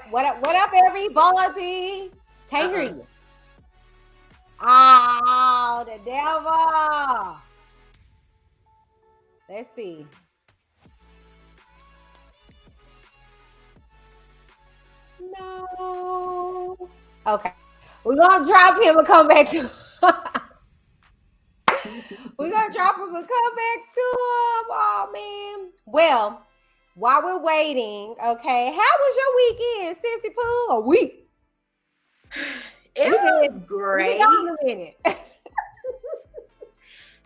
What up, everybody? Can't hear you. Oh, the devil. Let's see. No. Okay. We're going to drop him and come back to We're going to drop him and come back to him. Oh, man. Well, while we're waiting, okay, how was your weekend, Sissy Pooh? A week. It was great. We've been a minute.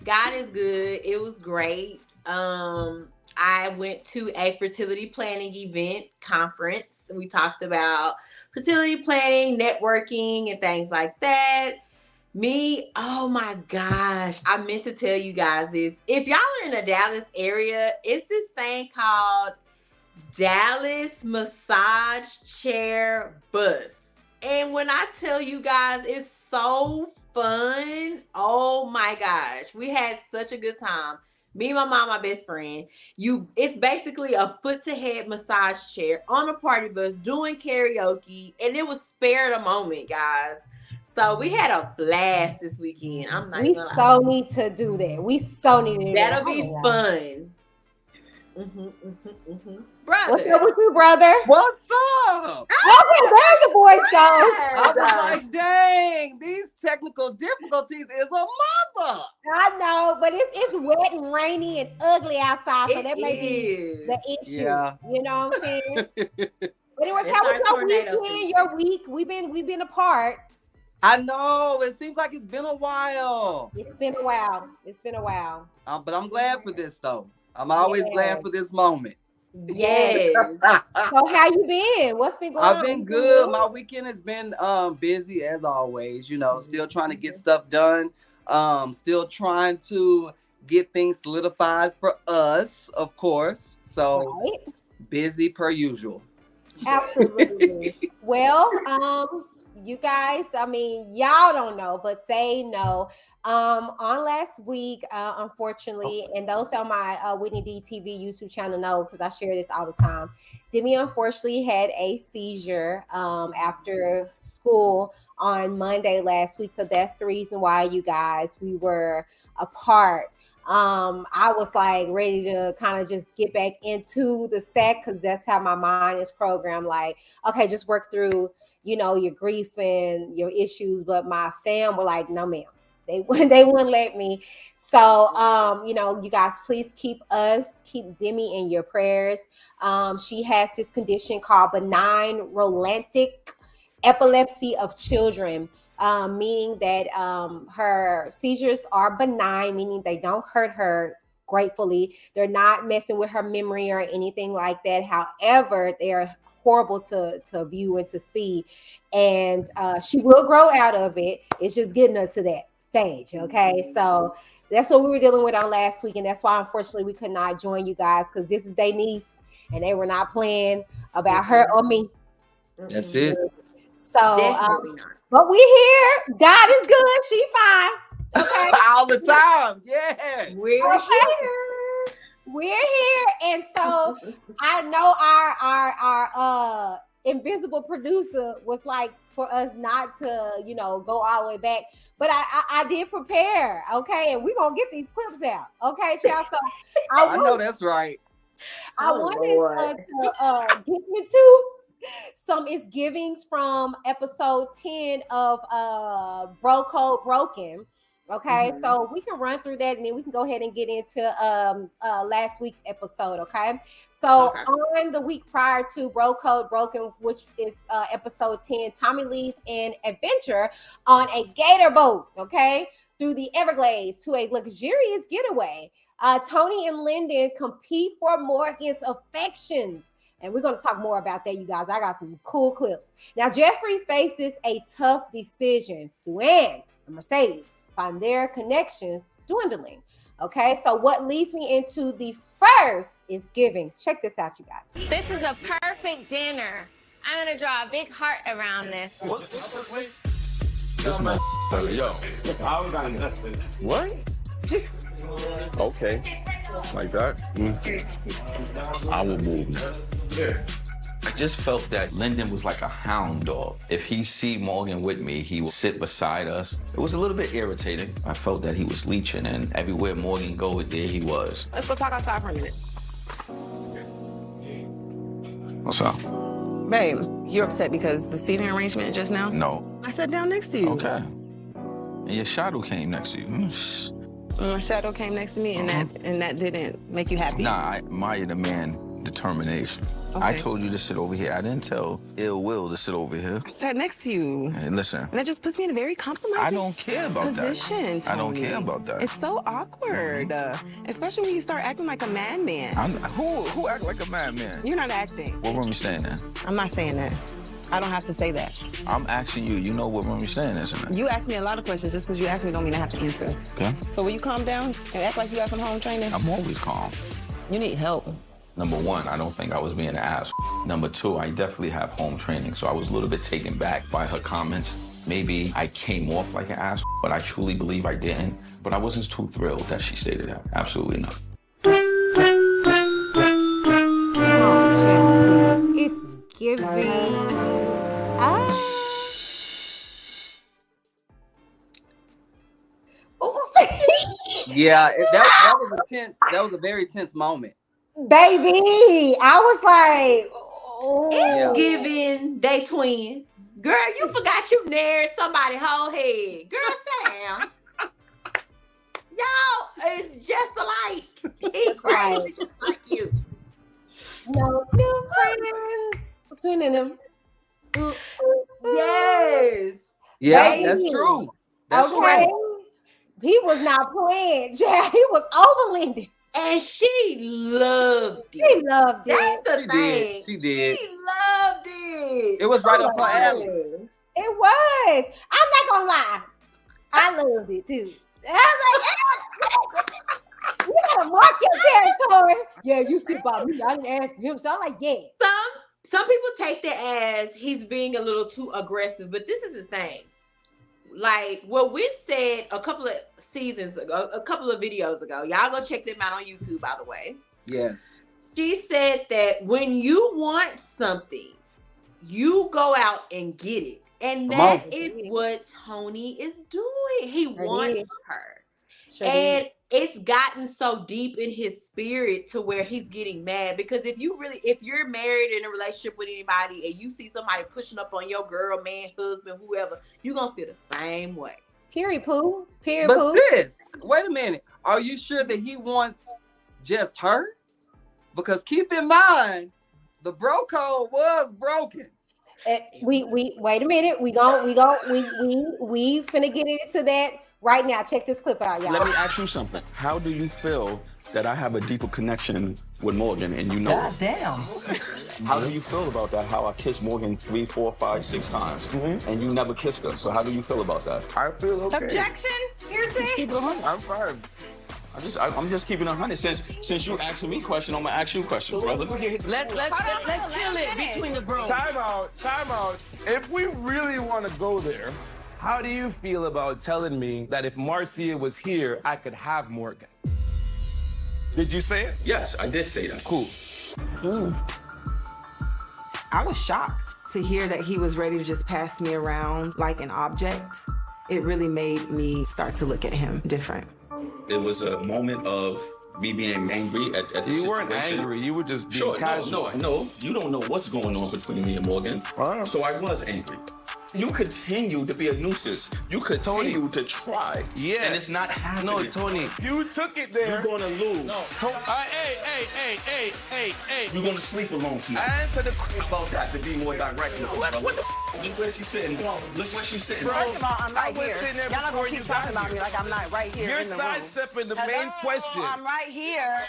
God is good. It was great. I went to a fertility planning event conference. We talked about fertility planning, networking, and things like that. Oh my gosh, I meant to tell you guys this. If y'all are in the Dallas area, it's this thing called Dallas Massage Chair Bus. And when I tell you guys, it's so fun. Oh my gosh. We had such a good time. Me and my mom, my best friend. It's basically a foot to head massage chair on a party bus doing karaoke. And it was spare the moment, guys. So we had a blast this weekend. We so need to do that. We so need to do that. That'll be fun. Brother. What's up with you, brother? What's up? Okay, there your voice goes. I was like, dang, these technical difficulties is a mother. I know, but it's wet and rainy and ugly outside, so that may be the issue. Yeah. You know what I'm saying? But it was how was your weekend, your week? We've been apart. I know. It seems like it's been a while. It's been a while. But I'm glad for this, though. I'm always glad for this moment. Yes. So how you been? What's been going on? I've been good. My weekend has been busy as always. You know, still trying to get stuff done. Still trying to get things solidified for us, of course. So busy per usual. Absolutely. Well, you guys, I mean, y'all don't know, but they know. On last week, unfortunately, and those on my Whitney D TV YouTube channel know because I share this all the time. Demi unfortunately had a seizure after school on Monday last week, so that's the reason why you guys we were apart. I was like ready to kind of just get back into the set because that's how my mind is programmed. Like, okay, just work through, you know, your grief and your issues. But my fam were like, no, ma'am. They wouldn't let me. So, you know, you guys, please keep Demi in your prayers. She has this condition called benign rolantic epilepsy of children, meaning that her seizures are benign, meaning they don't hurt her. Gratefully, they're not messing with her memory or anything like that. However, they're horrible to view and to see, and she will grow out of it. It's just getting us to that stage. Okay, so that's what we were dealing with on last week, and that's why unfortunately we could not join you guys because this is their niece and they were not playing about her or me. That's it. So but we here. God is good. She fine. Okay. All the time. Yeah. We're here. We're here. And so I know our invisible producer was like for us not to, you know, go all the way back. But I did prepare, okay? And we're going to get these clips out, okay, child? So I know that's right. I wanted to get into some givings from episode 10 of Bro Code Broken. Okay, so we can run through that and then we can go ahead and get into last week's episode. Okay, so on the week prior to Bro Code Broken, which is episode 10, Tommy leads an adventure on a gator boat, okay, through the Everglades to a luxurious getaway. Tony and Lyndon compete for Morgan's affections. And we're going to talk more about that, you guys. I got some cool clips. Now, Jeffrey faces a tough decision. Sue-Ann and Mercedes find their connections dwindling. Okay, so what leads me into the first is giving. Check this out, you guys. This is a perfect dinner. I'm going to draw a big heart around this. This my yo. What? Just okay. Like that? I will move. Yeah. just felt that Lyndon was like a hound dog. If he see Morgan with me, he would sit beside us. It was a little bit irritating. I felt that he was leeching, and everywhere Morgan go, there he was. Let's go talk outside for a minute. What's up? Babe, you're upset because the seating arrangement just now? No. I sat down next to you. Okay. And your shadow came next to you. My shadow came next to me, and that didn't make you happy? Nah, I admire the man determination. Okay. I told you to sit over here. I didn't tell Ill Will to sit over here. I sat next to you. Hey, listen. And that just puts me in a very compromising I don't care about position, that. I don't Tony. care about that. It's so awkward, especially when you start acting like a madman. Who act like a madman? You're not acting. What room you staying in? I'm not saying that. I don't have to say that. I'm asking you. You know what room you staying in, isn't it? You ask me a lot of questions. Just because you ask me don't mean I have to answer. Okay. So will you calm down and act like you got some home training? I'm always calm. You need help. Number one, I don't think I was being an ass. Number two, I definitely have home training, so I was a little bit taken back by her comments. Maybe I came off like an ass, but I truly believe I didn't. But I wasn't too thrilled that she stated that. Absolutely not. Oh, Jesus. It's giving. Yeah, that was a tense. That was a very tense moment. Baby, I was like, oh. It's giving they twins. Girl, you forgot you nared somebody's whole head. Girl, sit down. Y'all is just alike. He crazy just like you. No difference between them. Yes. Yeah, Baby. that's true. That's Okay. true. He was not playing, Chad. He was over Lyndon. And she loved it. She loved it. That's the She thing. did. She did. She loved it. It was right up her alley. It was. I'm not gonna lie. I loved it too. I was like, you gotta mark your territory. Yeah, you sit by me. I didn't ask him. So I'm like, yeah. Some people take that as he's being a little too aggressive, but this is the thing. Like what Witt said a couple of seasons ago, a couple of videos ago. Y'all go check them out on YouTube, by the way. Yes. She said that when you want something, you go out and get it. And that is what Tony is doing. He wants her. And it's gotten so deep in his spirit to where he's getting mad. Because if you're married in a relationship with anybody and you see somebody pushing up on your girl, man, husband, whoever, you're going to feel the same way. Period, poo. Period, But poo. sis, wait a minute. Are you sure that he wants just her? Because keep in mind, the bro code was broken. We wait a minute. We finna get into that right now. Check this clip out, y'all. Let me ask you something. How do you feel that I have a deeper connection with Morgan and you know God damn. How do you feel about that? How I kissed Morgan 3, 4, 5, 6 times and you never kissed her. So how do you feel about that? I feel okay. Objection, hearsay. I'm fine. I'm just keeping 100. Since you asking me question, I'm gonna ask you questions, brother. Let's chill it between the bros. Time out. If we really want to go there, how do you feel about telling me that if Marcia was here, I could have Morgan? Did you say it? Yes, I did say that. Cool. I was shocked to hear that he was ready to just pass me around like an object. It really made me start to look at him different. It was a moment of me being angry at the situation. You weren't angry. You were just being casual. No. You don't know what's going on between me and Morgan. So I was angry. You continue to be a nuisance. You continue to try. Yeah. And it's not happening. No, Tony. You took it there. You're going to lose. No. Hey. You're going to sleep alone tonight. Answer the question. About that to be more direct. What the Look where she's sitting. Look where she's sitting. First of all, I'm right here. Y'all not gonna keep talking got about me like I'm not right here You're in the room. sidestepping the main question. I'm right here.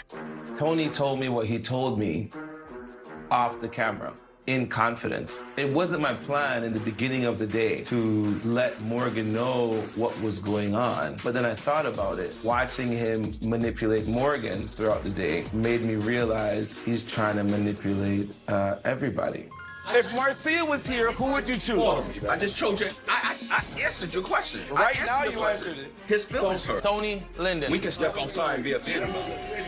Tony told me what he told me off the camera, in confidence. It wasn't my plan in the beginning of the day to let Morgan know what was going on. But then I thought about it. Watching him manipulate Morgan throughout the day made me realize he's trying to manipulate everybody. If Marcia was here, who would you choose? I just told you. I answered your question. Right now you answered it. His feelings hurt. Tony, Lyndon. We can step outside and be a fan.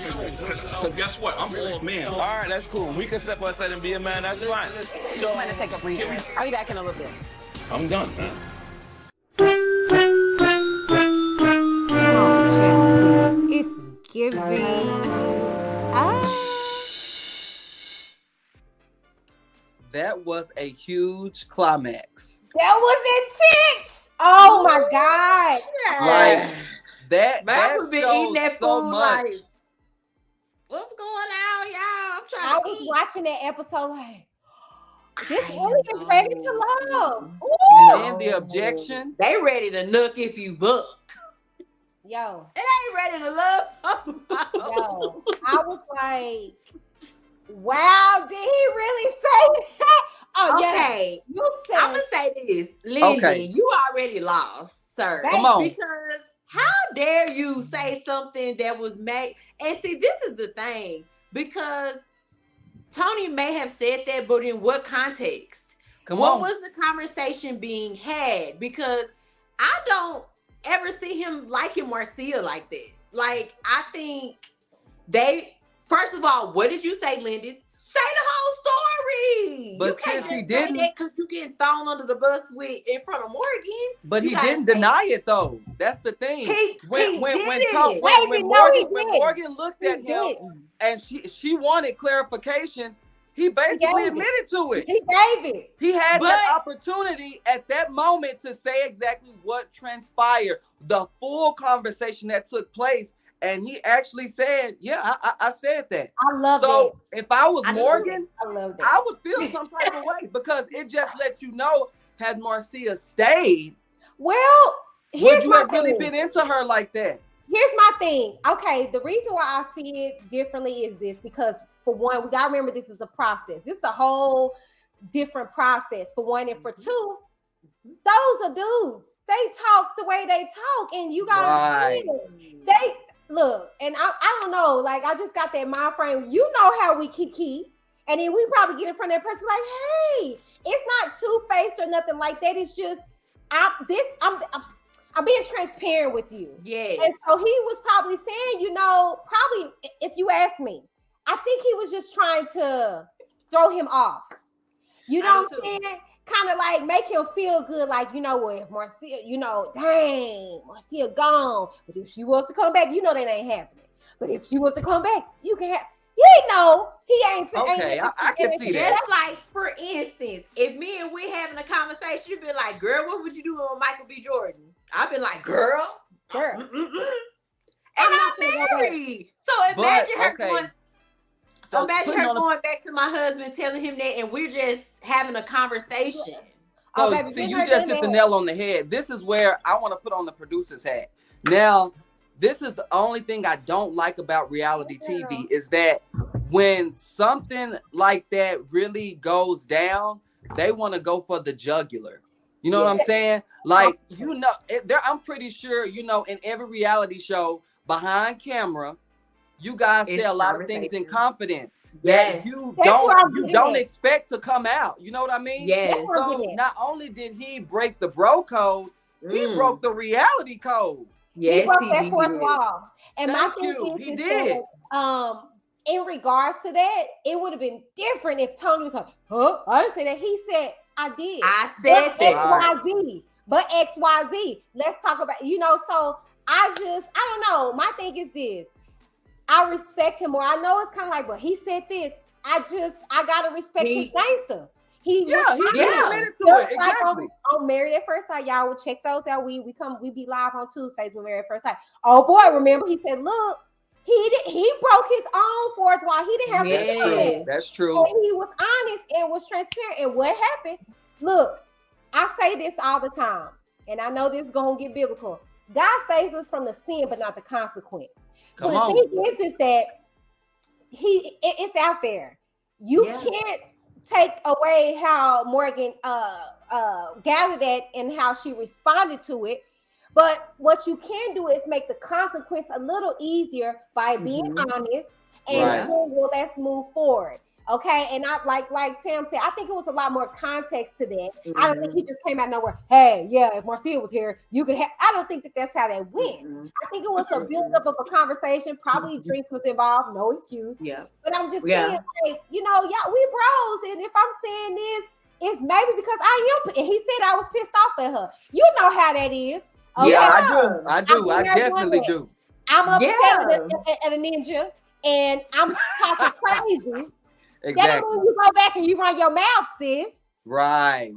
Because guess what? I'm all man. All right, that's cool. We can step outside and be a man. That's fine. So I'm gonna take a breather. I'll be back in a little bit. I'm done, man. Oh, please. It's giving. That was a huge climax. That was intense. Oh my God. Like that was been shows eating that so food much. like, what's going on, y'all? I'm trying I to was eat. watching that episode like, this really is ready to love. And Ooh. then the objection. They ready to nook if you buck. Yo, It ain't ready to love. yo. I was like, wow, did he really say that? Oh, Okay. yeah. You said, I'm gonna say this, Lyndon, Okay. you already lost, sir. Come on. Because how dare you say something that was made? And see, this is the thing, because Tony may have said that, but in what context? What was the conversation being had? Because I don't ever see him liking Marcia like that. Like, I think first of all, what did you say, Lyndon? Say the whole story. But you can't since he just say didn't, that because you getting thrown under the bus in front of Morgan. but You he gotta didn't say- deny it though. That's the thing. He when didn't. Morgan looked at him and she wanted clarification, he basically admitted to it. He gave it. He had that opportunity at that moment to say exactly what transpired, the full conversation that took place. And he actually said, yeah, I said that. I love it. So if I was Morgan, I love that. I would feel some type of way because it just let you know, had Marcia stayed, well, would you have really been into her like that? Here's my thing. Okay, the reason why I see it differently is this, because for one, we gotta remember this is a process. This is a whole different process for one, and for two, those are dudes. They talk the way they talk, and you gotta they look. And I don't know. Like, I just got that mind frame. You know how we kiki, and then we probably get in front of that person like, hey, it's not two-faced or nothing like that. It's just I'm being transparent with you. Yes. And so he was probably saying, probably if you ask me, I think he was just trying to throw him off. You know what I'm saying? Kind of like make him feel good, like, if Marcia, dang, Marcia gone. But if she wants to come back, that ain't happening. But if she wants to come back, you can have. He ain't. Okay, I can see that. Just like, for instance, if me and we having a conversation, you'd be like, girl, what would you do on Michael B. Jordan? I've been like, girl. And I'm married. So imagine her going. So imagine her going back to my husband, telling him that, and we're just having a conversation. So, see, you just hit the nail on the head. This is where I want to put on the producer's hat. Now, this is the only thing I don't like about reality TV is that when something like that really goes down, they want to go for the jugular. You know what I'm saying? Like, I'm pretty sure, in every reality show behind camera, you guys say a lot of things in confidence that you don't expect to come out. You know what I mean? Yes. So not only did he break the bro code, he broke the reality code. Yes, he broke that fourth wall. And my thing is that, in regards to that, it would have been different if Tony was like, huh? I didn't say that. He said, I did. I said that. XYZ. But XYZ. Let's talk about, so I don't know. My thing is this. I respect him more. I know it's kind of like, but he said this. I gotta respect his gangster. He admitted to it. Exactly. On Married at First Sight, y'all will check those out. We be live on Tuesdays with Married at First Sight. Oh boy, remember he said, look, he broke his own fourth wall. He didn't have to. That's true. And he was honest and was transparent. And what happened? Look, I say this all the time, and I know this is gonna get biblical. God saves us from the sin, but not the consequence. So the thing is that it's out there. You can't take away how Morgan gathered that and how she responded to it. But what you can do is make the consequence a little easier by being honest and saying, well, let's move forward. Okay, and I like Tam said, I think it was a lot more context to that. I don't think he just came out of nowhere. Hey, yeah, if Marcia was here, you could have. I don't think that's how that went. I think it was a build-up of a conversation. Probably drinks was involved, no excuse. Yeah, but I'm just saying, like, you know, y'all, we bros, and if I'm saying this, it's maybe because I am. And he said I was pissed off at her. You know how that is. Okay? Yeah, I do. I definitely do. I'm upset at a ninja, and I'm talking crazy. Exactly. That means you go back and you run your mouth, sis. Right.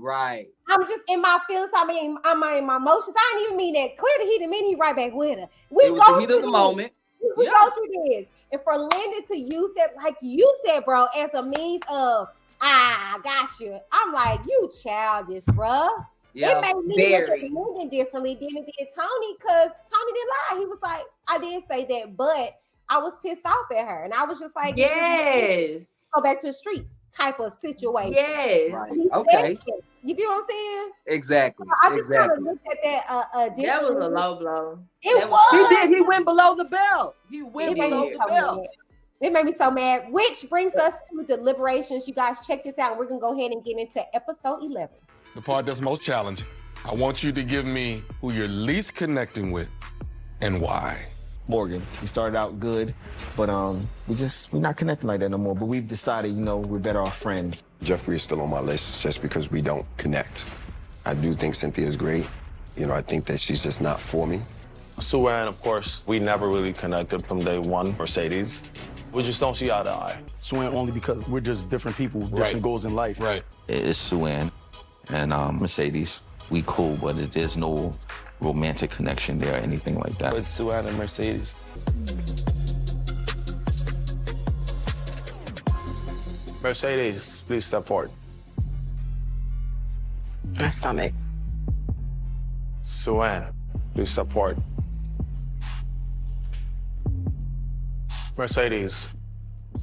I'm just in my feelings. I mean, I'm in my emotions. I didn't even mean that. Clear the heat and mean he right back with her. It was the heat of the moment. We go through this. And for Lyndon to use that, like you said, bro, as a means of, I got you. I'm like, you childish, bro. Yeah, it made me look at Lyndon differently than it did Tony, because Tony didn't lie. He was like, I did say that, but I was pissed off at her. And I was just like, yes. Go back to the streets type of situation. Yes. Right. Okay. You get what I'm saying? Exactly. I just kind of looked at that differently. That was a low blow. It was. He went below the belt. He went below the belt. It made me so mad. Which brings us to deliberations. You guys check this out. We're going to go ahead and get into episode 11. The part that's most challenging. I want you to give me who you're least connecting with and why. Morgan. We started out good, but we're not connecting like that no more. But we've decided, you know, we're better off friends. Jeffrey is still on my list just because we don't connect. I do think Cynthia is great. You know, I think that she's just not for me. Suanne, of course, we never really connected from day one. Mercedes, we just don't see eye to eye. Suanne only because we're just different people, different goals in life. Right. It's Suanne and Mercedes. We cool, but there's no romantic connection there or anything like that. It's Suanne and Mercedes. Mercedes, please step forward. My stomach. Suanne, please step forward. Mercedes,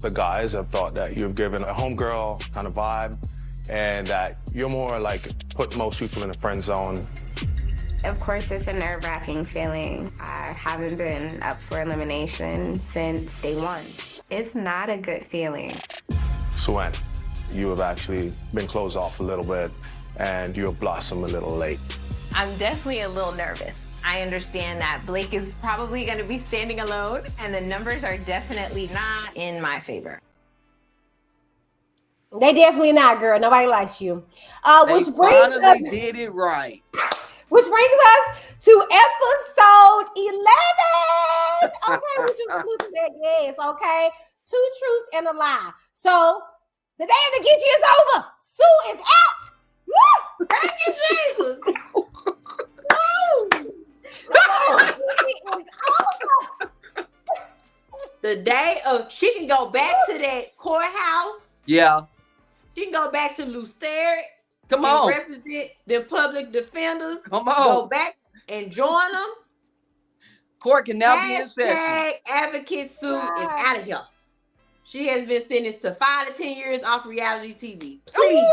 the guys have thought that you've given a homegirl kind of vibe and that you're more like put most people in the friend zone. Of course, it's a nerve-wracking feeling. I haven't been up for elimination since day one. It's not a good feeling. Suanne, you have actually been closed off a little bit and you have blossomed a little late. I'm definitely a little nervous. I understand that Blake is probably going to be standing alone, and the numbers are definitely not in my favor. They definitely not, girl. Nobody likes you. Which brings finally did it right. Which brings us to episode 11. Okay, we just flew through that. Yes, okay. 2 truths and a lie. So the day of the Geechee is over. Sue is out. Woo! Thank you, Jesus. Woo! The day of, she can go back to that courthouse. Yeah. She can go back to Lucerne. Come on. Represent the public defenders. Come on. Go back and join them. Court can now be in session. Hashtag advocate Sue is out of here. She has been sentenced to 5 to 10 years off reality TV. Please.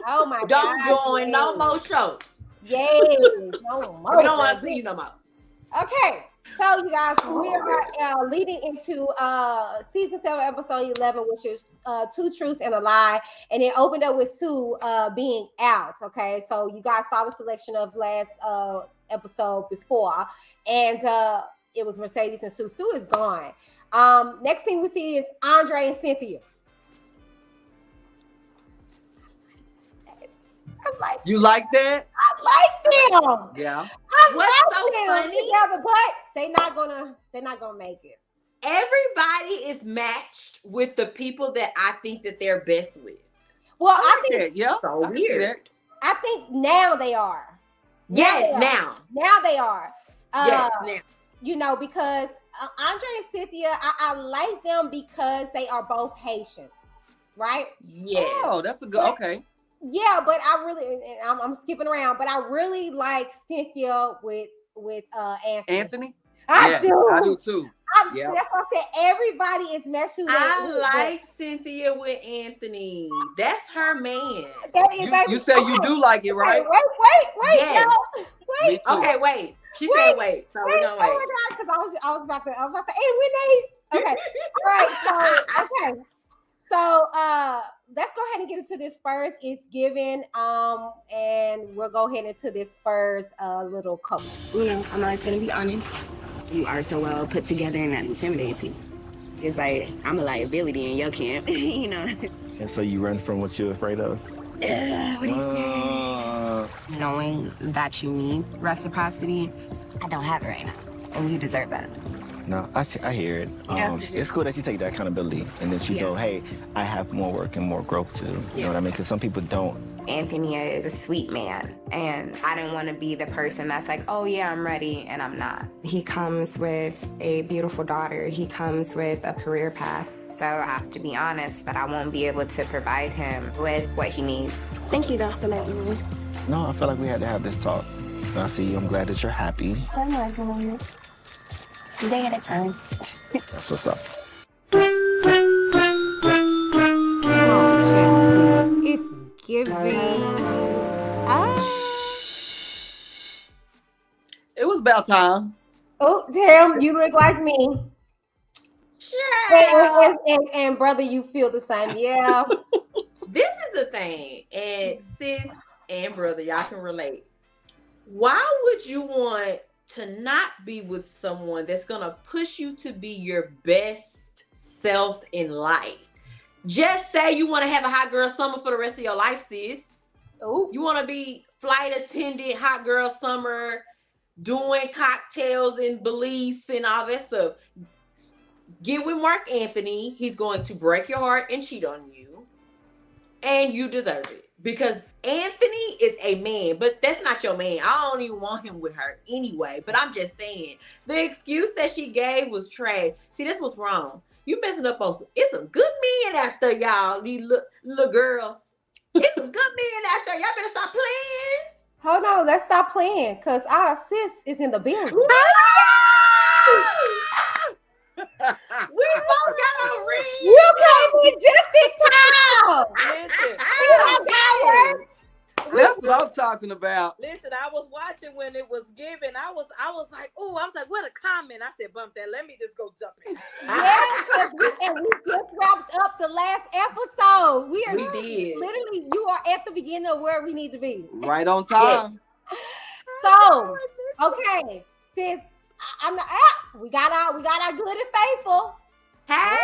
Oh my God. Don't join no more shows. Yes. No more. We don't want to see you no more. Okay. So you guys, we are leading into season 7, episode 11, which is 2 truths and a lie, and it opened up with Sue being out. Okay, so you guys saw the selection of last episode before, and it was Mercedes and Sue. Sue is gone. Next thing we see is Andre and Cynthia. You like that? I like them. Yeah. What's so them funny? together, but they're not gonna make it. Everybody is matched with the people that I think that they're best with. Well, I think yeah, so weird. I think now they are. Yes, now. Now they are. Yes, now. You know, because Andre and Cynthia, I like them because they are both Haitians, right? Yes. Oh, that's a good. Okay. Yeah, but I really, I'm skipping around, but I really like Cynthia with Anthony. Anthony? I do. I do too. That's why I said everybody is meshed who I like Cynthia with Anthony. That's her man. That is, you say you do like it, right? Wait, yes. no. Wait. Okay, wait. She said wait. So we're gonna wait. Oh my God, because I was about to say, and when they okay. All right, so okay. So let's go ahead and get into this first. It's given, and we'll go ahead into this first little couple. You know, I'm always gonna be honest. You are so well put together and that intimidates me. It's like I'm a liability in your camp, you know. And so you run from what you're afraid of? What do you say? Knowing that you need reciprocity, I don't have it right now, and you deserve that. No, I hear it. It's cool that you take that accountability and that you go, hey, I have more work and more growth to do. You know what I mean? Because some people don't. Anthony is a sweet man, and I didn't want to be the person that's like, oh yeah, I'm ready, and I'm not. He comes with a beautiful daughter. He comes with a career path. So I have to be honest that I won't be able to provide him with what he needs. Thank you, though, for letting me. No, I feel like we had to have this talk. I see you. I'm glad that you're happy. I'm not going to. Day at a time. That's what's up. Oh, it's giving. It was about time. Oh, damn, you look like me. And brother, you feel the same. Yeah. This is the thing, and sis and brother, y'all can relate. Why would you want to not be with someone that's gonna push you to be your best self in life? Just say you want to have a hot girl summer for the rest of your life, sis. Ooh. You want to be flight attendant, hot girl summer, doing cocktails in Belize and all that stuff. Get with Mark Anthony. He's going to break your heart and cheat on you. And you deserve it. Because Anthony is a man, but that's not your man. I don't even want him with her anyway. But I'm just saying, the excuse that she gave was trash. See, this was wrong. You messing up on it's some good men out there, y'all. These little girls. It's some good men out there. Y'all better stop playing. Hold on, let's stop playing because our sis is in the building. We both got a ring. You came in just in time. Listen, That's what I'm talking about. listen, I was watching when it was given. I was like, oh, I was like, what a comment. I said, bump that. Let me just go jump in. Yes, and we just wrapped up the last episode. We did. Literally, you are at the beginning of where we need to be. Right on time. So, okay, sis, I'm the we got our good and faithful. Hey,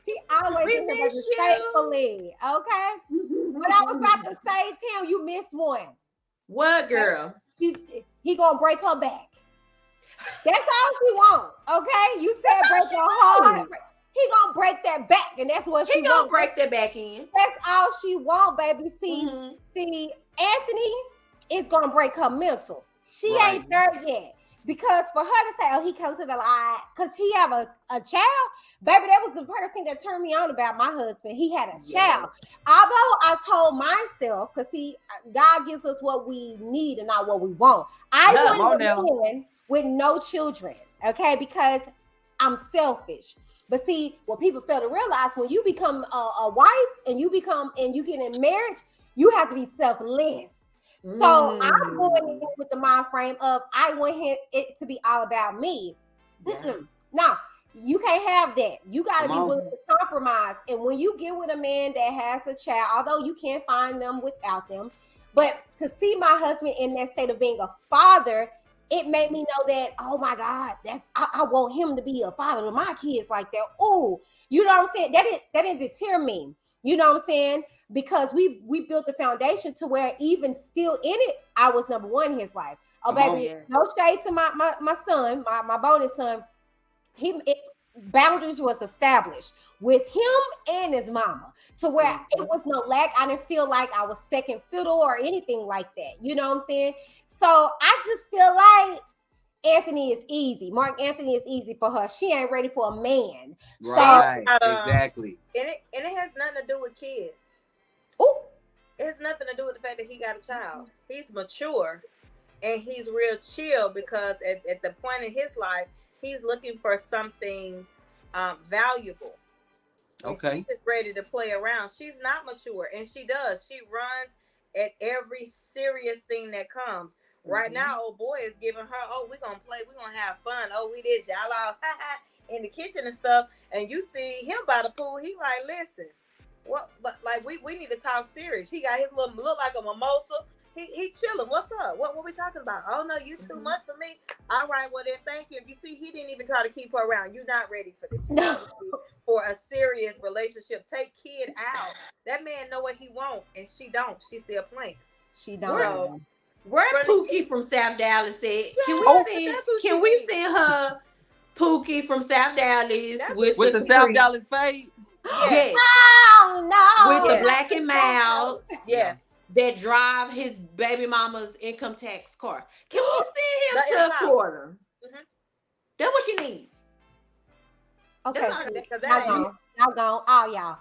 she always does it faithfully. Okay. What I was about to say, Tim, you missed one. What, girl? He gonna break her back. That's all she want. Okay, you said break her heart. He gonna break that back, and that's what she gonna want. break that back in. That's all she want, baby. See, Anthony is gonna break her mental. She ain't there yet. Because for her to say, oh, he comes to the line because he have a child, baby, that was the first thing that turned me on about my husband. He had a child. Although I told myself, because see, God gives us what we need and not what we want. I wouldn't have been with no children, okay, because I'm selfish. But see, what people fail to realize, when you become a wife and you get in marriage, you have to be selfless. So I'm going in with the mind frame of I want it to be all about me. Now, you can't have that. You got to be willing to compromise. And when you get with a man that has a child, although you can't find them without them, but to see my husband in that state of being a father, it made me know that, oh my God, I want him to be a father to my kids like that. Oh, you know what I'm saying? That didn't deter me. You know what I'm saying? Because we built the foundation to where even still in it, I was number one in his life. Oh, baby, no shade to my son, my bonus son. Boundaries was established with him and his mama to where it was no lack. I didn't feel like I was second fiddle or anything like that. You know what I'm saying? So I just feel like Anthony is easy. Mark Anthony is easy for her. She ain't ready for a man. Right, exactly. And it has nothing to do with kids. Ooh. It has nothing to do with the fact that he got a child. He's mature and he's real chill because at the point in his life, he's looking for something valuable. Okay. She's ready to play around. She's not mature, and she does. She runs at every serious thing that comes. Right now, old boy is giving her, oh, we're going to play. We're going to have fun. Oh, we did, y'all all, in the kitchen and stuff, and you see him by the pool, he like, listen, what? Like we need to talk serious. He got his little look like a mimosa. He chilling. What's up? What we talking about? Oh no, you too much for me. All right, well then, thank you. You see, he didn't even try to keep her around. You're not ready for this. No. For a serious relationship. Take kid out. That man know what he want, and she don't. She still playing. She don't. Where Pookie from South Dallas said, can we send her Pookie from South Dallas with the South Dallas fade? Yes. Oh no. With the black and mild. Yes. That drive his baby mama's income tax car. Can we send him to a quarter? That's what you need. Okay. Y'all gone. All y'all.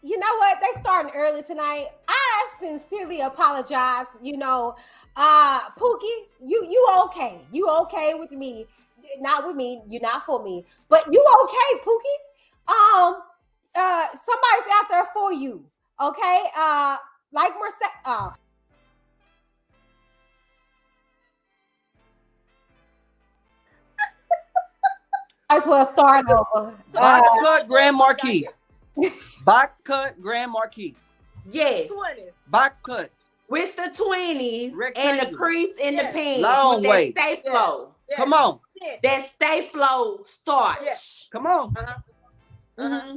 You know what? They starting early tonight. I sincerely apologize. You know, Pookie, you okay? You okay with me? Not with me. You're not for me. But you okay, Pookie? Somebody's out there for you. Okay. Like Mercedes. As well start over. Box cut Grand Marquis. Box cut Grand Marquis. Yes. 20s. Box cut. With the 20s and the crease in the pants. Long with way. That Stay Flow. Yeah. Come on. That Stay Flow starch. Yeah. Come on. Mm-hmm.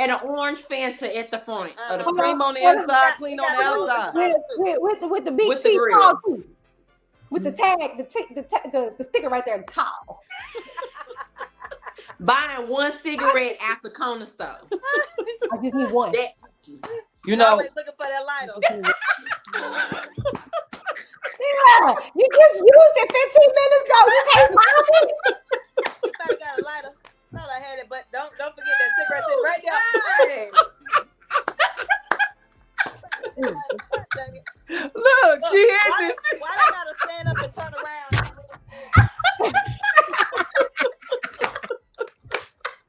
And an orange Fanta at the front. Of the cream on the inside, clean on the outside. With the big With the T grill. tall too. With the tag, the sticker right there tall. Buying one cigarette at the corner store. I just need one. You know. Always looking for that lighter. Yeah, you just used it 15 minutes ago. You can't find it. You better got a lighter. Thought I had it, but don't forget that cigarette sitting right there. Look, she hit this. Why I gotta stand up and turn around?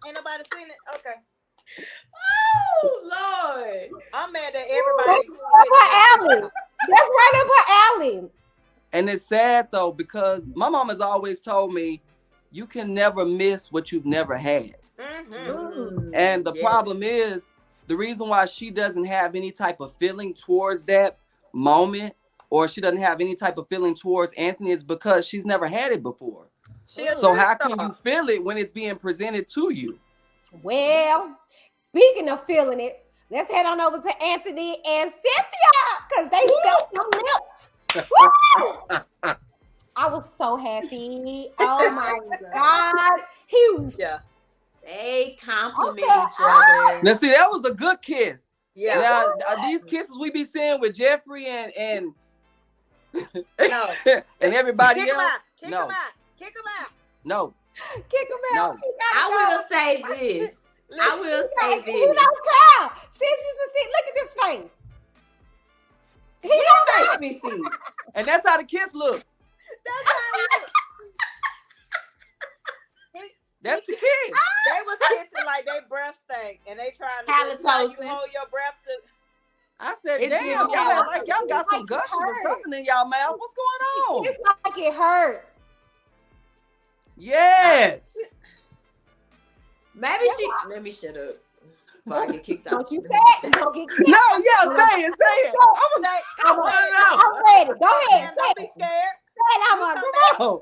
Ain't nobody seen it? Okay. Oh, Lord. I'm mad that everybody. That's right up her alley. And it's sad though, because my mom has always told me, you can never miss what you've never had. And the problem is, the reason why she doesn't have any type of feeling towards that moment, or she doesn't have any type of feeling towards Anthony, is because she's never had it before. So how can you feel it when it's being presented to you? Well, speaking of feeling it, let's head on over to Anthony and Cynthia, because they felt some lips. Woo! I was so happy. Oh my God. They compliment each other. Now see, that was a good kiss. Yeah. Now, these kisses we be seeing with Jeffrey and No. and everybody Kick else. him out. Kick No. him out. Kick him out. No. Kick him out. No. I will say this. I will say He this. don't care. Sis, you should see. Look at this face. He don't Make me see. And that's how the kiss look. That's how it looks. That's the kiss. They was kissing like they breath stank, and they trying to Halitosis. you hold your breath to. I said, It's damn, giving y'all like y'all got some like it gushers or hurt. something in y'all mouth. What's going on? It's like it hurt. Yes. Maybe she. Let me shut up before I get kicked out. Don't you say it. Don't get kicked. No, yeah, say it, say it. I'm ready. Go ahead. Don't be scared. I'm on. Oh.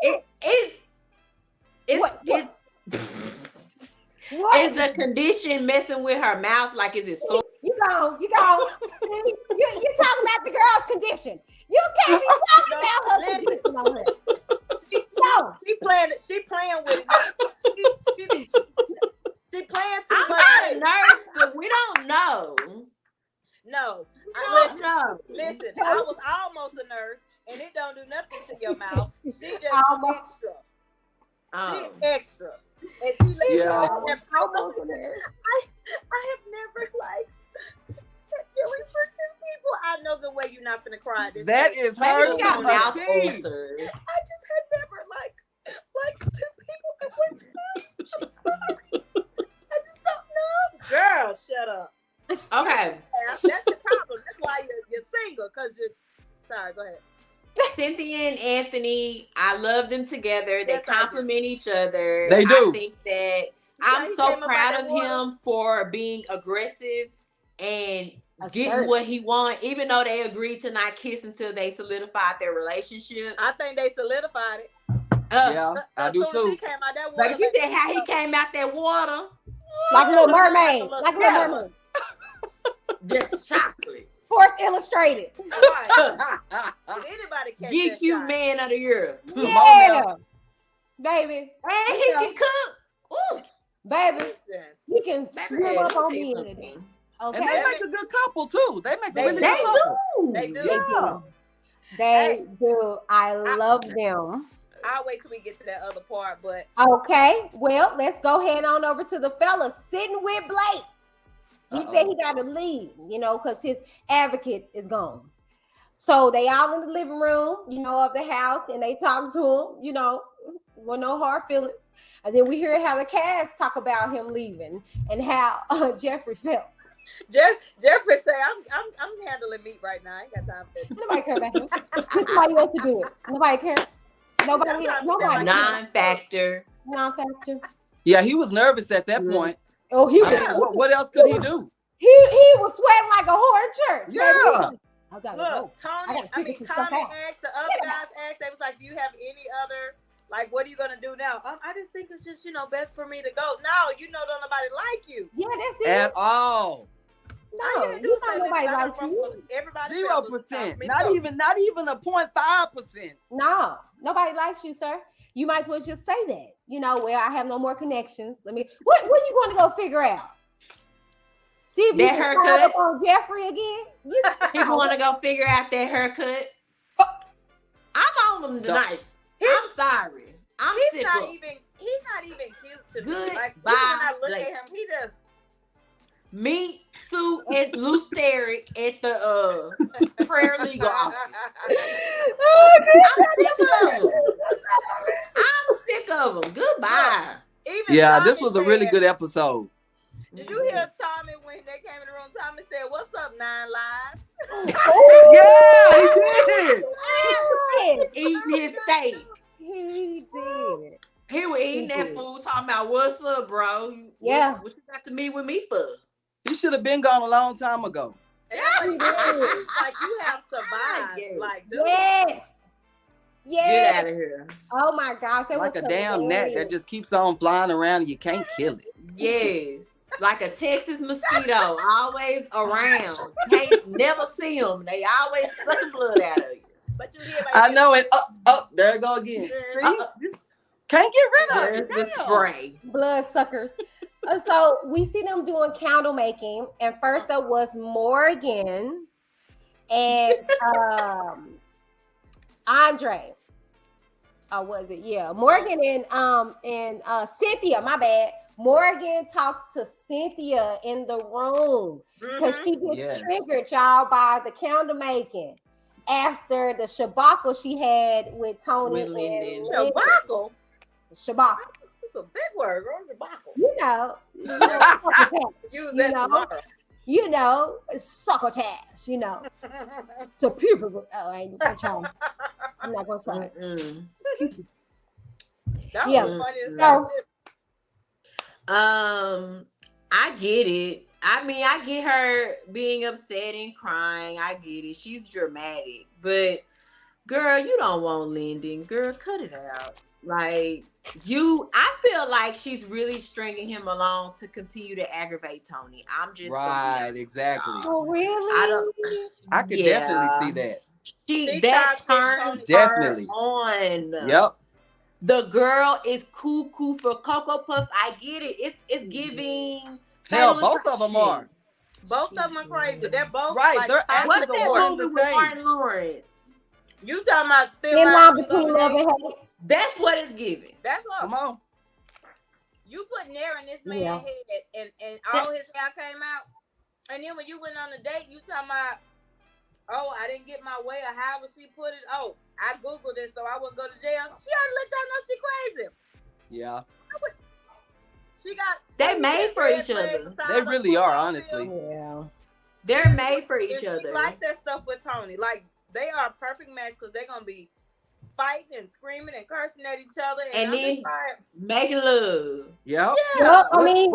What? Is the condition messing with her mouth? Like, is it so? You go. You talking about the girl's condition. You can't be talking about her condition on her. She playing with it. She playing too I'm much. not a nurse, but we don't know. No. No. Listen, I was almost a nurse, and it don't do nothing to your mouth. She just extra. She's extra. And she Yeah. I have never like feelings for two people. I know the way you're not finna cry. This That way. is Maybe her you got to mouth her teeth. ulcers. I just had never like two people at one time. I'm sorry. I just don't know. Girl, shut up. Okay. That's the problem. That's why you're single, because you're sorry, go ahead. Cynthia and Anthony, I love them together. They complement each other. They do. I think that I'm so proud of him for being aggressive and getting what he wants, even though they agreed to not kiss until they solidified their relationship. I think they solidified it. Yeah, I do too. He came out that water, like she said, how he came out that water, like a little mermaid, like a little mermaid. Just chocolate. Sports Illustrated. Right. Anybody catch GQ Man of the Year. Yeah, baby. And he can cook. Ooh, baby, he can swim up on me. Okay, and they make a good couple too. They make a really good couple. They do. Yeah. They do. I love them. I'll wait till we get to that other part, but okay. Well, let's go head on over to the fellas sitting with Blake. He said he got to leave, you know, because his advocate is gone. So they all in the living room, you know, of the house, and they talk to him, you know, with no hard feelings. And then we hear how the cast talk about him leaving and how Jeffrey felt. Jeffrey say, I'm handling meat right now. I ain't got time for that. Nobody care about him. There's somebody else to do it. Nobody care. Nobody. Non-factor. Non-factor. Yeah, he was nervous at that point. Oh, he was. What else could he do? He was sweating like a whore in church. Yeah. I gotta Look, go. Tommy asked, the other guys asked, they was like, do you have any other, like, what are you going to do now? I just think it's just, you know, best for me to go. No, you know, don't nobody like you. Yeah, that's it. At all. No, you know nobody likes you. Everybody 0%. Not even a 0.5%. No, nobody likes you, sir. You might as well just say that. You know, well, I have no more connections. What are you going to go figure out? See if you can follow up on Jeffrey again. People want to go figure out that haircut. I'm on them tonight. I'm sorry. He's not even cute to me. Like, bye. When I look at him, he just meet Sue and Lou Steric at the prayer legal office. I'm sick of them. Goodbye. Yeah, this was a really good episode. Did you hear Tommy when they came in the room? Tommy said, "What's up, 9 Lives?" Yeah, he did. Eating his steak. He did. He was eating that food, talking about what's up, bro. Yeah. What you got to meet with me for? He should have been gone a long time ago. Like you have survived. Like, dude. Yes. Get out of here. Oh my gosh. That like was a damn gnat that just keeps on flying around and you can't kill it. Yes. Like a Texas mosquito, always around. Can't never see them. They always sucking blood out of you. But you hear I know it. Oh, there it go again. See? Just can't get rid of it. The spray. Blood suckers. So we see them doing candle making, and first up was Morgan and Andre. Or was it? Yeah, Morgan and Cynthia. My bad. Morgan talks to Cynthia in the room because she gets triggered, y'all, by the candle making after the shabacle she had with Tony and Lyndon. Shabacle? Shabacle. It's a big word, girl. Shabacle. You know, succotash, you know. So people, I ain't gonna try. I'm not gonna try it. That yeah. was funny. I get it. I mean, I get her being upset and crying. I get it. She's dramatic. But girl, you don't want Lyndon. Girl, cut it out. Like, I feel like she's really stringing him along to continue to aggravate Tony. I'm just right, exactly. Oh, really? I could definitely see that. That turns definitely her on. Yep. The girl is cuckoo for Cocoa Puffs. I get it. It's giving. Hell, both of them are. Both of them are crazy. They're both right. Like, they're what's actors that are movie the with same. Martin Lawrence? You talking about Thin Line Between Love and Hate? That's what it's giving. That's what. Come on. You put nair in this man's head, and all his hair came out, and then when you went on a date, you talking about, oh, I didn't get my way, or however she put it. Oh, I Googled it so I wouldn't go to jail. She already let y'all know she crazy. Yeah. She got. They made for each other. They really are, honestly. Yeah. They're made for each if other. She like that stuff with Tony. Like they are a perfect match because they're gonna be fighting and screaming and cursing at each other, and then making love. Yep. Yeah. I mean,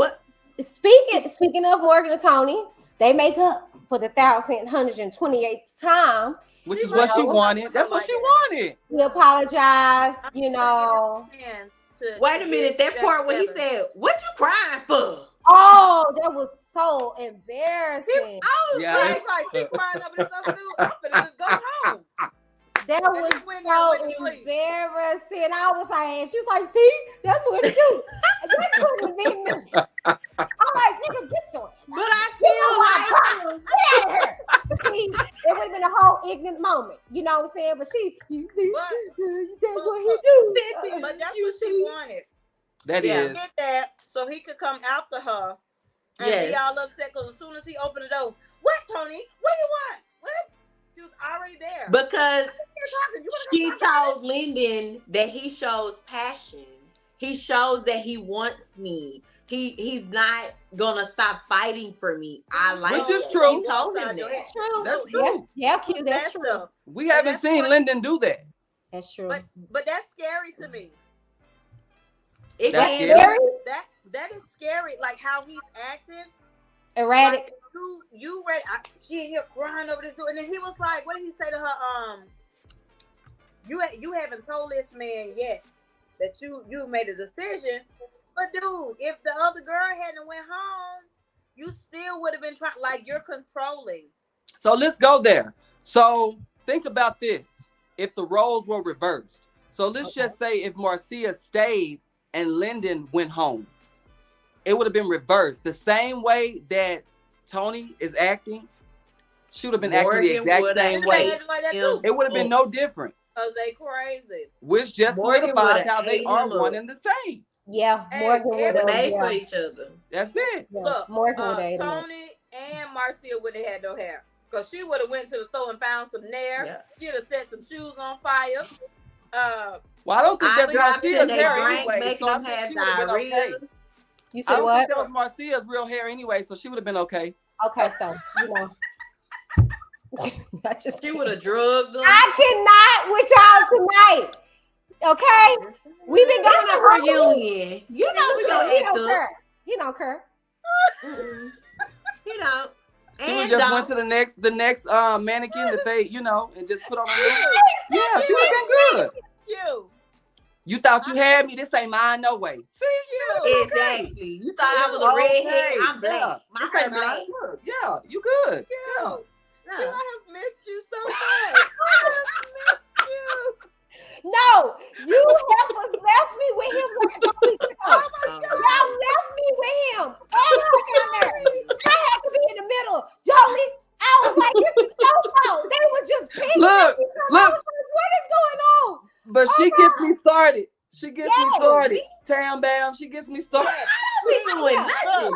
speaking of Morgan and Tony, they make up for the 1,128th time. Which is what she wanted. That's what she wanted. He apologized, you know. Wait a minute, that part where he said, "What you crying for?" Oh, that was so embarrassing. Like she crying over this other dude. I'm finna just go home. That was so embarrassing. I was like, she was like, see, that's what it do. That couldn't have been me. I'm like, nigga, get your ass. But I feel like, get out of here. But see, it would have been a whole ignorant moment. You know what I'm saying? But she, you see, that's what he do. But that's what she wanted. That is. Get that so he could come after her and be all upset because as soon as he opened the door, what, Tony? What do you want? What? She was already there. Because she told Lyndon that he shows passion. He shows that he wants me. He's not gonna stop fighting for me. I like Which is true. He told him that. That's true. That's true. Yeah, Q, that's true. We haven't seen Lyndon do that. That's true. But that's scary to me. That's scary. That is scary. Like how he's acting. Erratic. Like, you read? She in here crying over this dude, and then he was like, "What did he say to her? You haven't told this man yet that you made a decision, but dude, if the other girl hadn't went home, you still would have been trying. Like you're controlling." So let's go there. So think about this: if the roles were reversed. So let's just say if Marcia stayed and Lyndon went home, it would have been reversed. The same way that Tony is acting, she would have been acting the exact same way. It would have been no different. Cause they crazy. Which just solidifies how they are one and the same. Yeah, Morgan would have made for each other. That's it. Yeah, Look, Morgan would have. Tony and Marcia would have had no hair. Cause she would have went to the store and found some nair. Yeah. She'd have set some shoes on fire. Well, I don't think that's Marcia's hair anyway. Making them have diarrhea. Okay. You said what? I don't think that was Marcia's real hair anyway, so she would have been okay. Okay, so you know. She would have drugged them. I cannot with y'all tonight. Okay, we been going to her reunion. You know we gonna eat up. He don't care. You know. She just went to the next mannequin that they, and just put on her lip. Yeah, she would have been good. You thought you had me. This ain't mine, no way. See you. Exactly. You thought I was a redhead. I'm black. My hair black. Yeah, you good. Yeah. I have missed you so much. I have missed you. No, you left me with him like a couple weeks ago. Oh my God. Y'all left me with him. And her down there. I had to be in the middle. Jolie, I was like, this is so. They were just picking. Look. What is going on? But she gets me started. She gets me started. Tam Bam, she gets me started. I don't be doing nothing.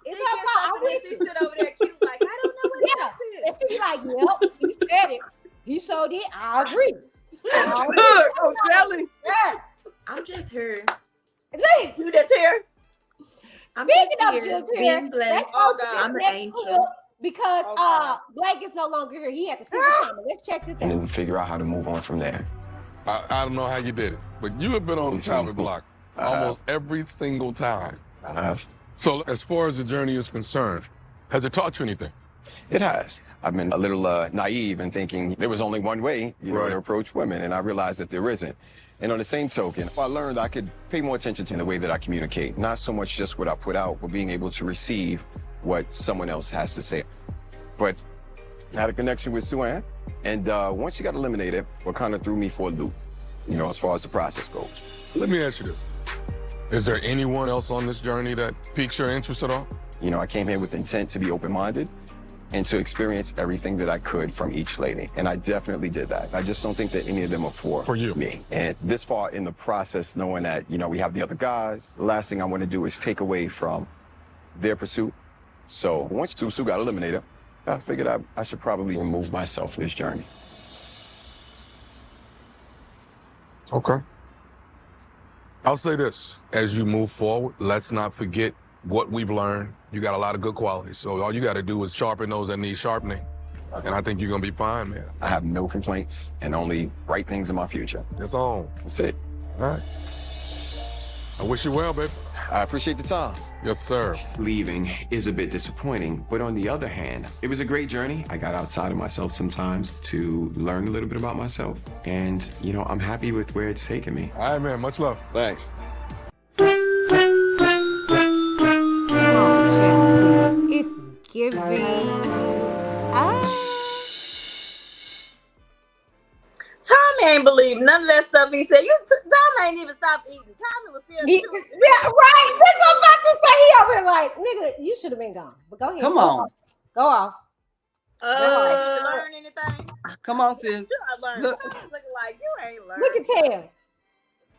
It's her fault. I'm with She you. sit over there cute, like, I don't know what happened. And she be like, yep, he said it. He showed it. I agree. Look, I'm telling. Yeah. I'm just here. You just here? Speaking of just here, let's go to I'm an this next angel. clip because Blake is no longer here. He had to see the timer. Let's check this And out. then figure out how to move on from there. I don't know how you did it, but you have been on the chopping block almost every single time. I have. So as far as the journey is concerned, has it taught you anything? It has. I've been a little naive in thinking there was only one way, to approach women, and I realized that there isn't. And on the same token, I learned I could pay more attention to the way that I communicate, not so much just what I put out, but being able to receive what someone else has to say. But I had a connection with Sue-Ann, and once she got eliminated, what kind of threw me for a loop, as far as the process goes. Let me ask you this. Is there anyone else on this journey that piques your interest at all? I came here with intent to be open-minded and to experience everything that I could from each lady. And I definitely did that. I just don't think that any of them are for you. Me. And this far in the process, knowing that, we have the other guys, the last thing I want to do is take away from their pursuit. So once Sue got eliminated, I figured I should probably remove myself from this journey. Okay. I'll say this, as you move forward, let's not forget what we've learned. You got a lot of good qualities, so all you got to do is sharpen those that need sharpening And I think you're gonna be fine, man. I have no complaints and only bright things in my future. That's all. That's it. All right. I wish you well, baby. I appreciate the time. Yes, sir. Leaving is a bit disappointing, but on the other hand, it was a great journey. I got outside of myself sometimes to learn a little bit about myself. And, you know, I'm happy with where it's taken me. All right, man. Much love. Thanks. It's giving. Tommy ain't believe none of that stuff he said. Tommy ain't even stopped eating. Tommy was still chewing. Yeah, right. That's what I'm about to say. He over here like, nigga, you should have been gone. But go ahead. Come on. Go off. Did you learn anything? Come on, sis. I learned. Look. Tommy's looking like you ain't learned. Look at Tam.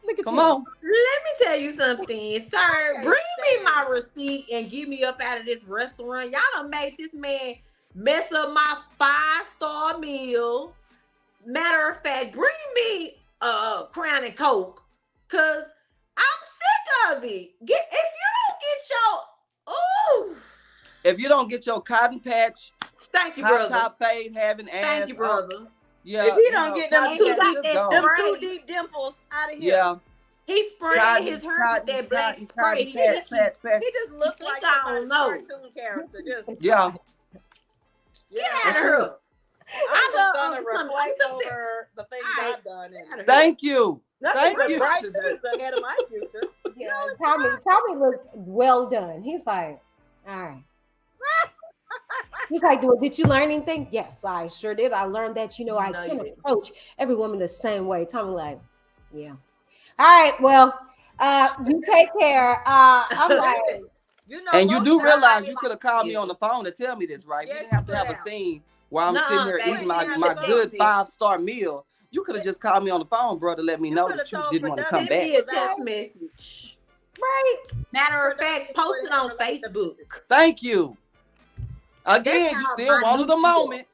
Look at Come Tam. on. Let me tell you something, sir. Bring me my receipt and get me up out of this restaurant. Y'all done made this man mess up my 5-star meal. Matter of fact, bring me a Crown and Coke, cause I'm sick of it. If you don't get your cotton patch, thank you, hot brother. top fade having ass. Thank you, brother. Yeah. If he don't get them two deep dimples out of here. Yeah. He sprayed his hair with that black spray. He just looked like I don't know. Cartoon character. Just Yeah. Get out of here. I love gonna reflect over the things I've done. Thank you. Nothing Thank you. bright things ahead of my future. Yeah, Tommy looked well done. He's like, all right. He's like, did you learn anything? Yes, I sure did. I learned that, I can approach every woman the same way. Tommy like, yeah. All right, well, you take care. I'm like, and you do realize you could have called me on the phone to tell me this, right? You didn't have to have a scene while I'm sitting here eating my good 5-star meal. You could have just called me on the phone, bro, to let me know that you didn't want to come back. A text message. Right. Matter of fact, post it on Facebook. Thank you. Again, you still wanted a moment.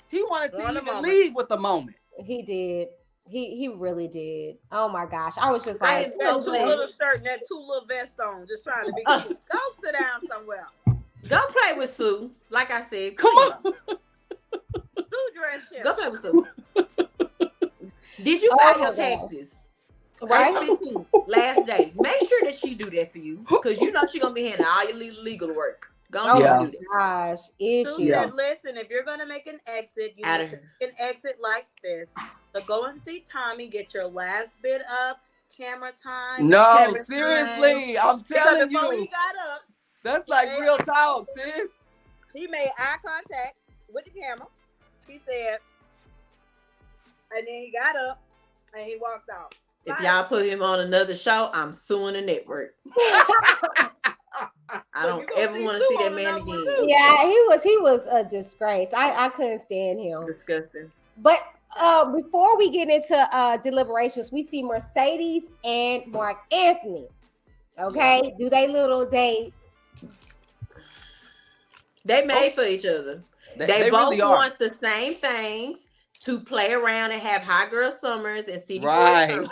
He wanted to even leave with the moment. He did. He really did. Oh my gosh. I was just I like, had that two little shirt and that 2 little vest on, just trying to be cute. Go sit down somewhere. Go play with Sue. Like I said, come on. Sue dressed him. Go play with Sue. Did you file your taxes? Right, 15th, last day. Make sure that she do that for you, because you know she's gonna be handling all your legal work. Go on do that. Gosh, is Sue said, listen, if you're gonna make an exit, you need to make an exit like this. So go and see Tommy, get your last bit of camera time. No, seriously, I'm telling you. Before he got up, that's like real talk, sis. He made eye contact with the camera. He said, and then he got up and he walked out. If y'all put him on another show, I'm suing the network. I don't ever want to see that man again. Yeah, he was a disgrace. I couldn't stand him. Disgusting. But before we get into deliberations, we see Mercedes and Mark Anthony. Okay, do they little date? They made for each other. They both really want the same things, to play around and have hot girl summers and city boy summers.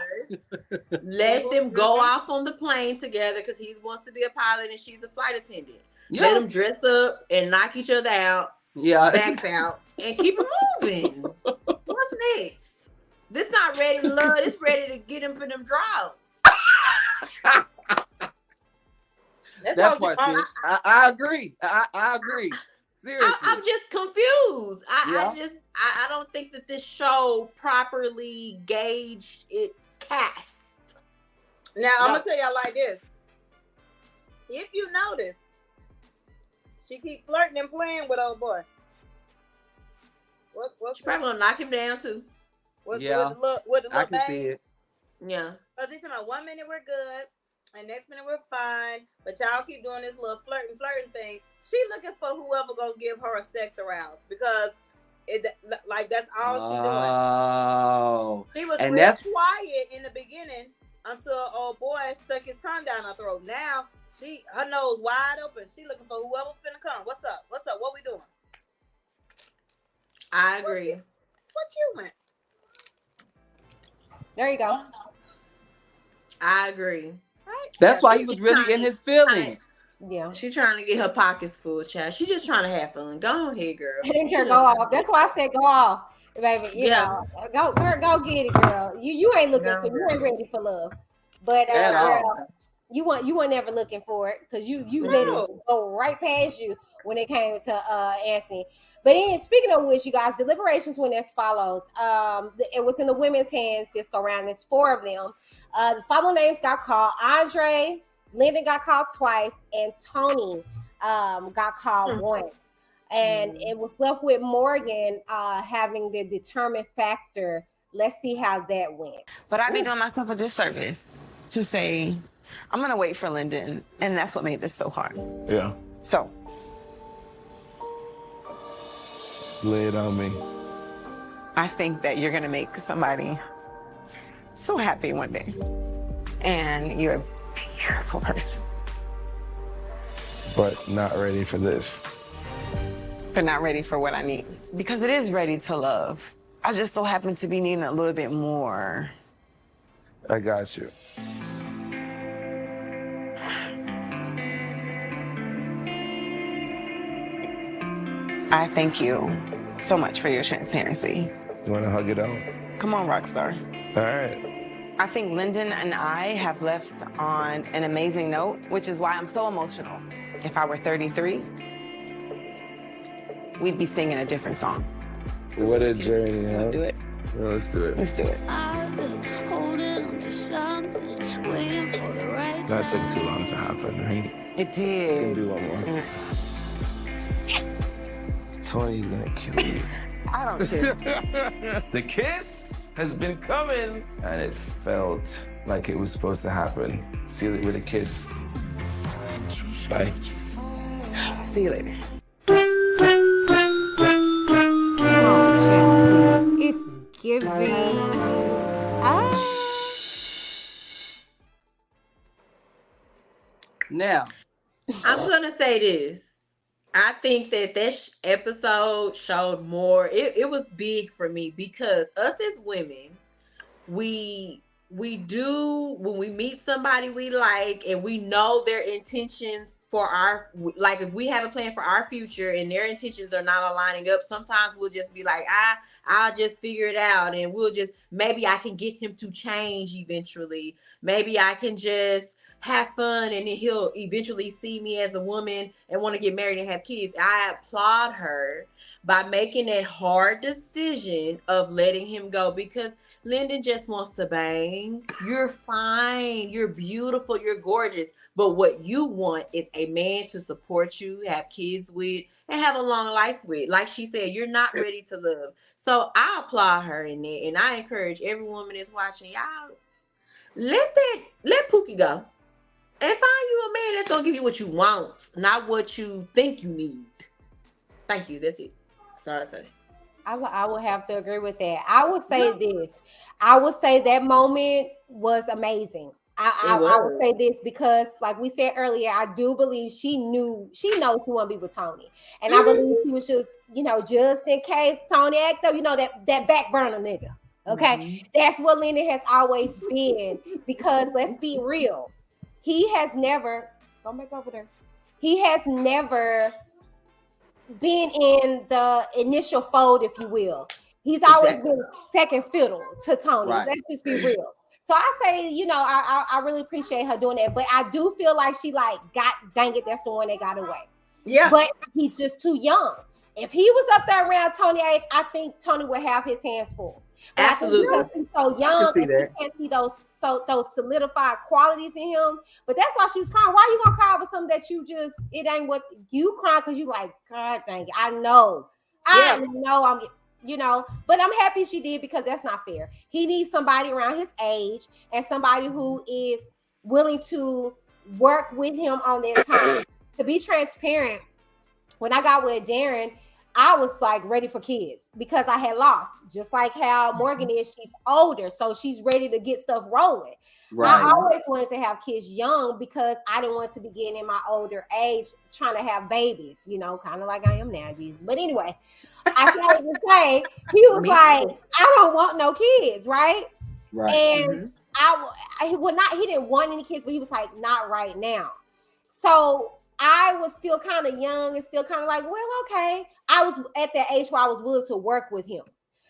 Let them go off on the plane together, because he wants to be a pilot and she's a flight attendant. Yeah. Let them dress up and knock each other out. Yeah, backs out, and keep it moving. What's next? This not ready to love. It's ready to get him for them drugs. That part, sis. I agree. I agree. Seriously. I'm just confused. I don't think that this show properly gauged its cast. Now, I'm going to tell y'all like this. If you notice, she keep flirting and playing with old boy. She's probably going to knock him down, too. With the little I can see it. Yeah. Because he's talking about 1 minute we're good, and next minute we're fine, but y'all keep doing this little flirting thing. She looking for whoever gonna give her a sex aroused, because that's all she doing. Oh. She was real quiet in the beginning until old boy stuck his tongue down her throat. Now her nose wide open. She looking for whoever finna come. What's up? What we doing? I agree. What you went? There you go. I agree. That's why he was really in his feelings. Yeah. She trying to get her pockets full, child. She just trying to have fun. Go ahead, girl. Go off. That's why I said go off, baby. You know, go get it, girl. You ain't looking for, you ain't ready for love, but girl, you weren't never looking for it because you let it go right past you when it came to Anthony. But speaking of which, you guys, deliberations went as follows. It was in the women's hands this go round. There's 4 of them. The following names got called: Andre, Lyndon got called twice, and Tony got called once. And it was left with Morgan having the determined factor. Let's see how that went. But I'd be doing myself a disservice to say, I'm going to wait for Lyndon. And that's what made this so hard. Yeah. So. Lay it on me. I think that you're going to make somebody so happy one day. And you're a beautiful person. But not ready for this. But not ready for what I need. Because it is ready to love. I just so happen to be needing a little bit more. I got you. I thank you so much for your transparency. You want to hug it out? Come on, Rockstar. All right. I think Lyndon and I have left on an amazing note, which is why I'm so emotional. If I were 33, we'd be singing a different song. What a journey, huh? Do it. Well, let's do it. Let's do it. I've been holding on to something, waiting for the right That took too long to happen, right? It did. Can do one more. Tony's gonna kill you. I don't care. The kiss has been coming, and it felt like it was supposed to happen. Seal it with a kiss. Bye. See you later. Oh, it's giving. Now, I'm gonna say this. I think that episode showed more. It was big for me because us as women, we do, when we meet somebody we like and we know their intentions for like if we have a plan for our future and their intentions are not aligning up, sometimes we'll just be like, I'll just figure it out, and maybe I can get him to change eventually. Maybe I can just have fun and then he'll eventually see me as a woman and want to get married and have kids. I applaud her by making that hard decision of letting him go, because Lyndon just wants to bang. You're fine. You're beautiful. You're gorgeous. But what you want is a man to support you, have kids with, and have a long life with. Like she said, you're not ready to love. So I applaud her in that. And I encourage every woman that's watching, y'all, let Pookie go. And find you a man that's going to give you what you want, not what you think you need. Thank you. That's it. That's all I say. I will have to agree with that. I would say this. I would say that moment was amazing. I would say this because, like we said earlier, I do believe she knows she want to be with Tony. And I believe she was just, just in case Tony act up, that back burner nigga. Okay. That's what Lyndon has always been, because let's be real. He has never, go back over there. He has never been in the initial fold, if you will. He's always been second fiddle to Tony. Right. Let's just be real. So I say, I really appreciate her doing that. But I do feel like she dang it, that's the one that got away. Yeah. But he's just too young. If he was up there around Tony age, I think Tony would have his hands full. But absolutely. Because he's so young, and she can't see those solidified qualities in him. But that's why she was crying. Why are you gonna cry over something that it ain't what you crying, because you like, God dang it, I know, but I'm happy she did, because that's not fair. He needs somebody around his age and somebody who is willing to work with him on that time. To be transparent, when I got with Darren, I was like ready for kids because I had lost, just like how Morgan is. She's older, so she's ready to get stuff rolling. Right. I always wanted to have kids young because I didn't want to be getting in my older age trying to have babies, kind of like I am now, Jesus. But anyway, I started to say, he was like, I don't want no kids, right? Right. And he didn't want any kids, but he was like, not right now. So I was still kind of young and still kind of like, well, okay. I was at that age where I was willing to work with him.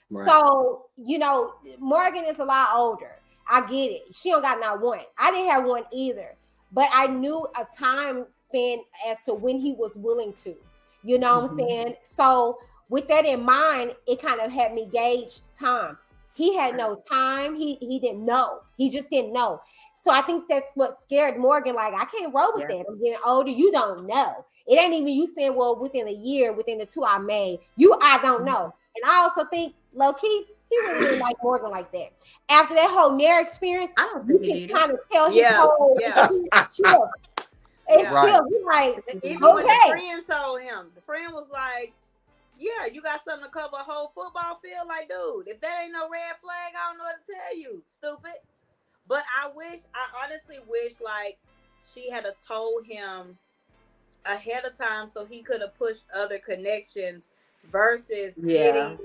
Right. So, you know, Morgan is a lot older. I get it. She don't got not one. I didn't have one either. But I knew a time span as to when he was willing to. You know what I'm saying? So with that in mind, it kind of had me gauge time. He had no time. He didn't know. He just didn't know. So I think that's what scared Morgan. Like, I can't roll with that. I'm getting older. You don't know. It ain't even you saying, well, within a year, within the 2 I made. I don't know. And I also think, low-key, he really didn't like Morgan like that. After that whole Nair experience, you can kind of tell his whole chill. It's chill. He's like, even when the friend told him, the friend was like, yeah, you got something to cover a whole football field? Like, dude, if that ain't no red flag, I don't know what to tell you, stupid. But I honestly wish, like, she had told him ahead of time so he could have pushed other connections versus getting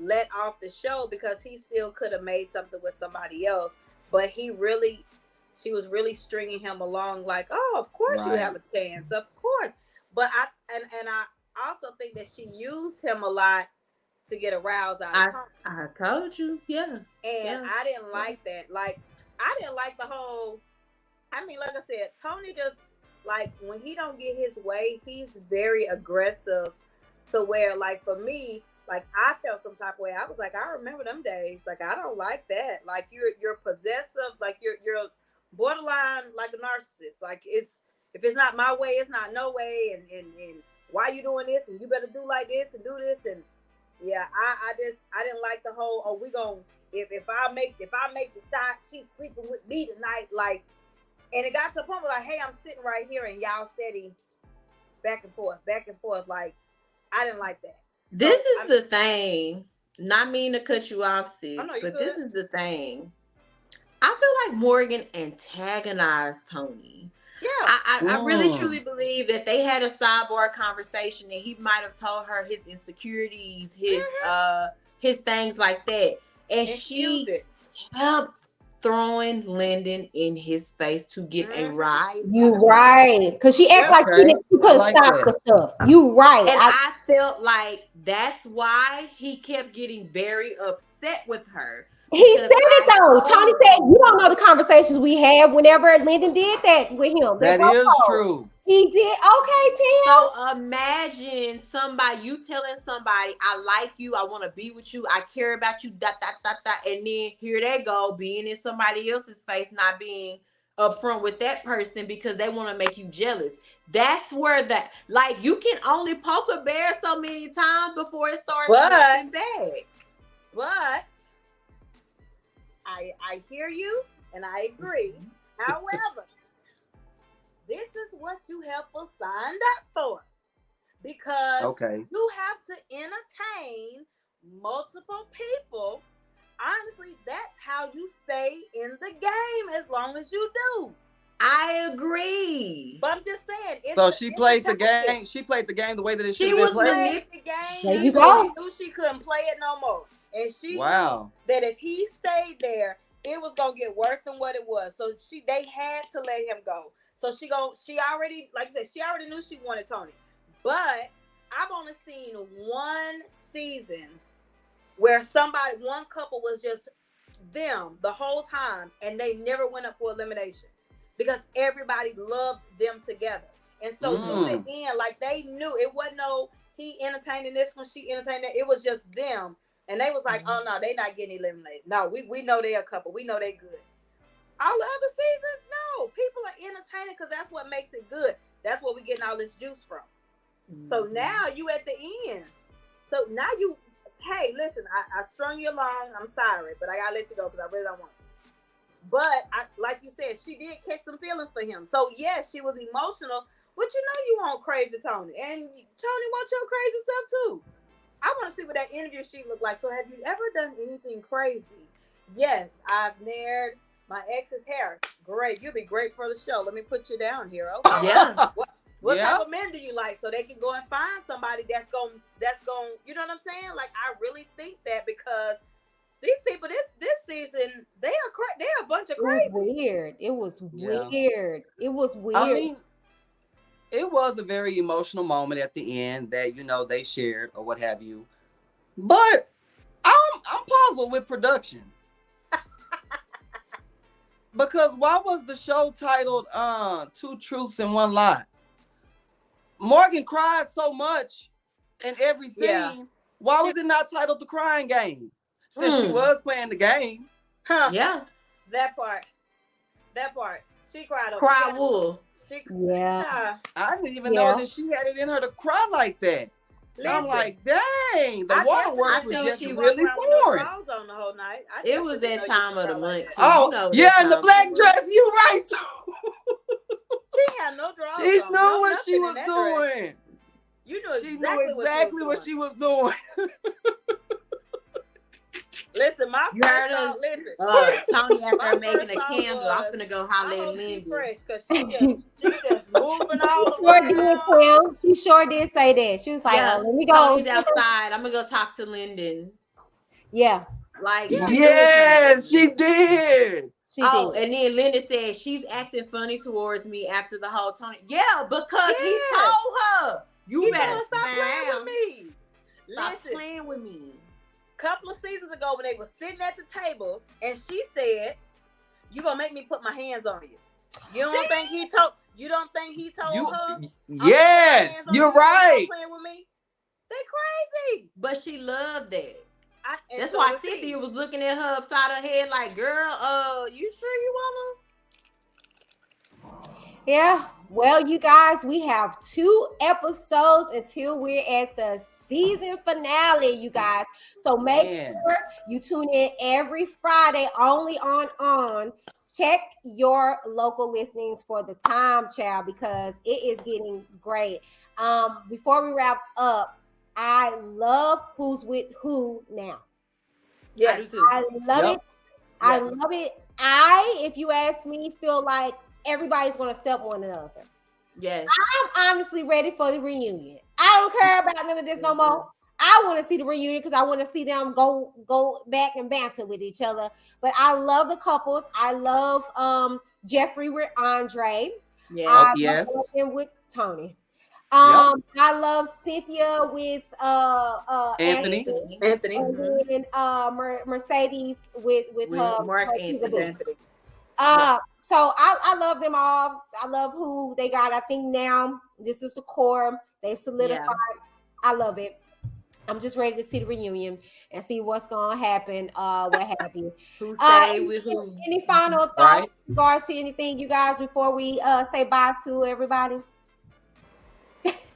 let off the show, because he still could have made something with somebody else. But she was really stringing him along like, oh, of course you have a chance, of course. But I also think that she used him a lot to get aroused out of Tony. I told you, And I didn't like that. Like, I didn't like the whole, I mean, like I said, Tony just, like, when he don't get his way, he's very aggressive to where, like, for me, like, I felt some type of way. I was like, I remember them days. Like, I don't like that. Like, you're possessive. Like, you're borderline like a narcissist. Like, if it's not my way, it's not no way. And why you doing this? And you better do like this and do this. And yeah, I didn't like the whole, oh, we gonna, if I make the shot, she's sleeping with me tonight. Like, and it got to the point where, like, hey, I'm sitting right here and y'all steady back and forth. Like, I didn't like that. This is the thing. Not mean to cut you off, sis, but this is the thing. I feel like Morgan antagonized Tony. Yeah. I really truly believe that they had a sidebar conversation and he might have told her his insecurities, his things like that. And she kept throwing Lyndon in his face to get a rise. You right. Because she acted like she couldn't stop the stuff. You right. And I felt like that's why he kept getting very upset with her. He said it though. Tony said, you don't know the conversations we have whenever Lyndon did that with him. That is true. He did. Okay, Tim. So imagine you telling somebody, I like you, I want to be with you, I care about you, and then here they go, being in somebody else's face, not being upfront with that person because they want to make you jealous. That's where you can only poke a bear so many times before it starts getting bad. But I hear you and I agree. However, this is what you have signed up for, because you have to entertain multiple people. Honestly, that's how you stay in the game as long as you do. I agree. But I'm just saying. So she played the game. She played the game the way that it should have been played. The game. There you go. She knew she couldn't play it no more. And she knew that if he stayed there, it was gonna get worse than what it was. So they had to let him go. So she already, like I said, she already knew she wanted Tony. But I've only seen one season where one couple was just them the whole time, and they never went up for elimination because everybody loved them together. And so through the end, like, they knew it wasn't no he entertaining this one, she entertaining that. It was just them. And they was like, oh no, they not getting eliminated. No, we know they're a couple. We know they good. All the other seasons, no. People are entertaining because that's what makes it good. That's what we getting all this juice from. So now you at the end. So now hey, listen, I strung you along. I'm sorry, but I gotta let you go because I really don't want to. But like you said, she did catch some feelings for him. So yeah, she was emotional. But you know you want crazy Tony. And Tony wants your crazy stuff too. I want to see what that interview sheet looked like. So have you ever done anything crazy? Yes, I've nared my ex's hair. Great. You'll be great for the show. Let me put you down here. Okay. Yeah. What type of men do you like? So they can go and find somebody that's going, you know what I'm saying? Like, I really think that because these people this season, they're a bunch of crazy. It was weird. It was weird. It was weird. I mean, it was a very emotional moment at the end that, you know, they shared or what have you. But I'm puzzled with production. Because why was the show titled Two Truths and One Lie? Morgan cried so much in every scene. Yeah. Why was it not titled The Crying Game? Since she was playing the game. Huh. Yeah. That part. She cried over Cry wolf. Yeah. I didn't even know that she had it in her to cry like that. Listen, I'm like, dang, the waterworks was just really foreign. On the whole night. It was that time of the month. Oh, you know yeah, and the black dress, you right too. She had no drawers. She on, knew what she was doing. Dress. You knew she knew exactly what she was doing. Listen, my you heard her. Tony after making a candle. I'm gonna go holler at Lindy. Fresh because she just moving all around. She sure did say that. She was like, yeah, let me go. Tony's outside. I'm gonna go talk to Lyndon. Yeah. Like yes, she did. She did. And then Linda said she's acting funny towards me after the whole Tony. Yeah, because he told her you better stop playing with me. Stop playing with me. Couple of seasons ago when they were sitting at the table and she said, "You gonna make me put my hands on you." You don't think he told her? Yes, you're right. Playing with me? They crazy. But she loved that. That's so why Cynthia was looking at her upside her head like, girl, you sure you wanna? Yeah. Well, you guys, we have 2 episodes until we're at the season finale, you guys. So make sure you tune in every Friday only on. Check your local listings for the time, child, because it is getting great. Before we wrap up, I love Who's With Who now. Yes, I love it. I love it. If you ask me, feel like everybody's going to accept one another. Yes. I'm honestly ready for the reunion. I don't care about none of this no more. I want to see the reunion because I want to see them go back and banter with each other. But I love the couples. I love Jeffrey with Andre. Yeah. Yes. love him with Tony. I love Cynthia with Anthony. And then Mercedes with her Mark Anthony. So I love them all. I love who they got. I think now this is the core. They've solidified. I love it. I'm just ready to see the reunion and see what's gonna happen. What have you? Any final thoughts in regards to anything, you guys, before we say bye to everybody?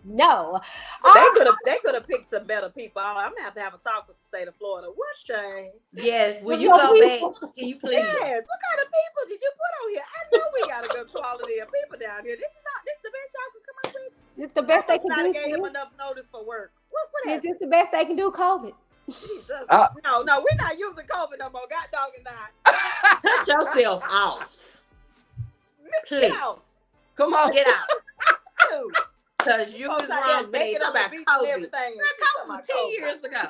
No. They could have picked some better people. I'm gonna have a talk with the state of Florida. What the? Yes. Will you go back? Can you please? Yes. What kind of people did you put on here? I know we got a good quality of people down here. This is the best y'all can come up with. It's the best they can do. Gave them enough notice for work. It's just the best they can do. COVID. No, we're not using COVID no more. God dog and I. Cut yourself off. Please. Come on. Get out. Because you was wrong, babe. Talk about COVID. That COVID was 10 years ago.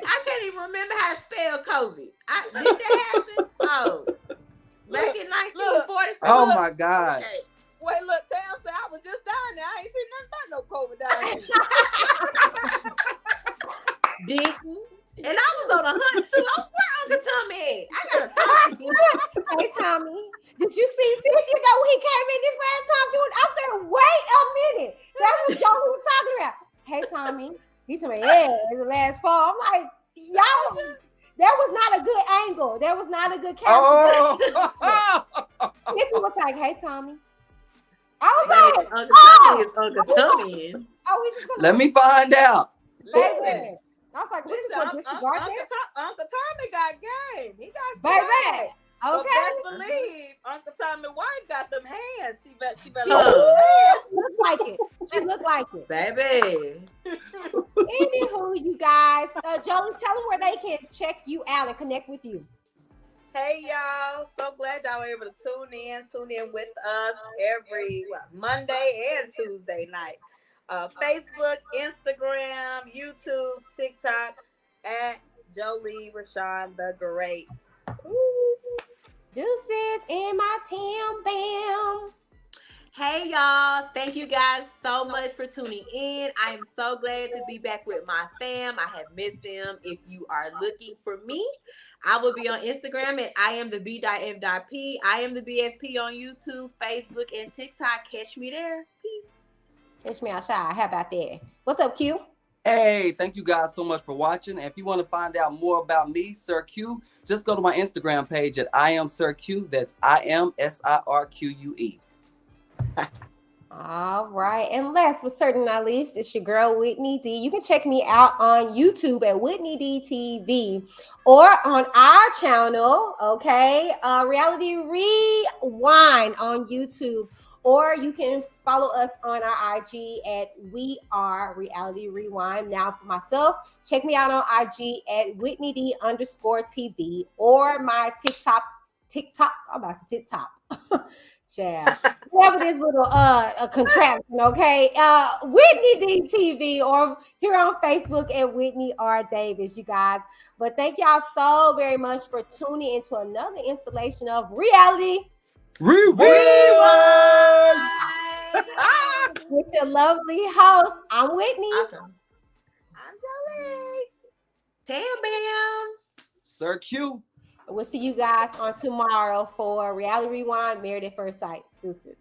I can't even remember how to spell COVID. Did that happen? Oh. Back in 1942. Oh, my God. Okay. Wait, look, Tam said I was just down there. I ain't seen nothing about no COVID down here. Didn't. And I was on a hunt too. Oh, where Uncle Tommy at? I gotta talk to him. Hey, Tommy, did you see Cynthia that when he came in this last time doing? I said, wait a minute. That's what Joey was talking about. Hey, Tommy. He told me, yeah, it's the last fall. I'm like, y'all, that was not a good angle. That was not a good caption. Cynthia was like, hey, Tommy. I was like, Uncle Tommy is Uncle Tommy. Let me find out. Listen. I was like, we just gonna disregard that? Uncle Tommy got game. He got baby. Okay. But best believe Uncle Tommy's wife got them hands. She better look like it. She looked like it. Baby. Anywho, you guys, Jolie, tell them where they can check you out and connect with you. Hey y'all, so glad y'all were able to tune in with us every Monday and Tuesday night. Facebook, Instagram, YouTube, TikTok at Jolie Rashawn the Great. Deuces in my Tam Bam. Hey y'all, thank you guys so much for tuning in. I am so glad to be back with my fam. I have missed them. If you are looking for me, I will be on Instagram at IamTheB.F.P. I am the BFP on YouTube, Facebook, and TikTok. Catch me there. Peace. Catch me outside. How about that? What's up, Q? Hey, thank you guys so much for watching. And if you want to find out more about me, Sir Q, just go to my Instagram page at I am Sir Q. That's IamSirQue. All right. And last but certainly not least, it's your girl, Whitney D. You can check me out on YouTube at Whitney D TV or on our channel, okay? Reality Rewind on YouTube. Or you can follow us on our IG at We Are Reality Rewind. Now for myself, check me out on IG at Whitney D _TV or my TikTok. I'm about to say TikTok. Yeah. Whatever this little a contraption, okay? Whitney D TV or here on Facebook at Whitney R. Davis, you guys. But thank y'all so very much for tuning into another installation of Reality Rewind with your lovely host. I'm Whitney. Awesome. I'm Jolie. Tam Bam. Sir Q. We'll see you guys on tomorrow for Reality Rewind, Married at First Sight. Deuces.